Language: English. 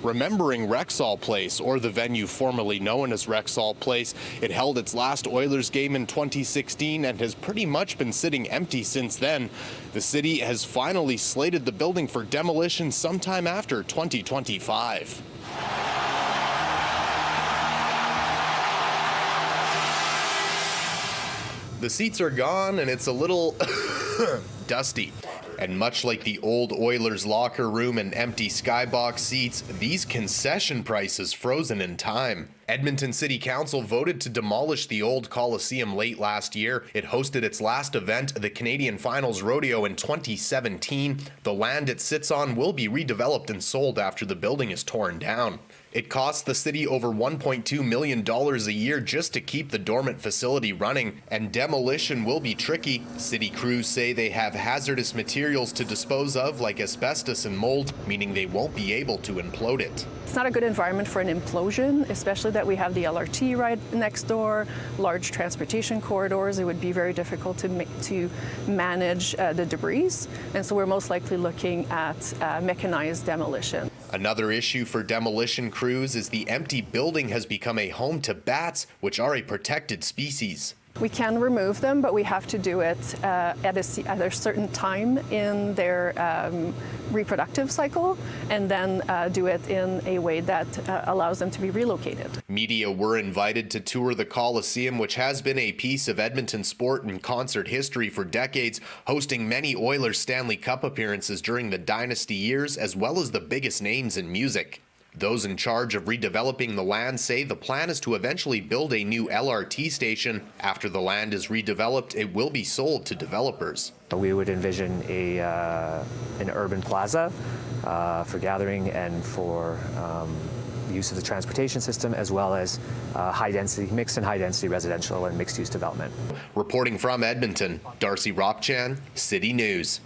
Remembering Rexall Place, or the venue formerly known as Rexall Place, it held its last Oilers game in 2016 and has pretty much been sitting empty since then. The city has finally slated the building for demolition sometime after 2025. The seats are gone and it's a little dusty. And much like the old Oilers locker room and empty skybox seats, these concession prices frozen in time. Edmonton City Council voted to demolish the old Coliseum late last year. It hosted its last event, the Canadian Finals Rodeo, in 2017. The land it sits on will be redeveloped and sold after the building is torn down. It costs the city over $1.2 million a year just to keep the dormant facility running, and demolition will be tricky. City crews say they have hazardous materials to dispose of, like asbestos and mold, meaning they won't be able to implode it. It's not a good environment for an implosion, especially that we have the LRT right next door, large transportation corridors. It would be very difficult to manage the debris, and so we're most likely looking at mechanized demolition. Another issue for demolition crews is the empty building has become a home to bats, which are a protected species. We can remove them, but we have to do it at a certain time in their reproductive cycle, and then do it in a way that allows them to be relocated. Media were invited to tour the Coliseum, which has been a piece of Edmonton sport and concert history for decades, hosting many Oilers Stanley Cup appearances during the Dynasty years, as well as the biggest names in music. Those in charge of redeveloping the land say the plan is to eventually build a new LRT station. After the land is redeveloped, it will be sold to developers. We would envision an urban plaza for gathering and for use of the transportation system, as well as mixed and high-density residential and mixed-use development. Reporting from Edmonton, Darcy Ropchan, City News.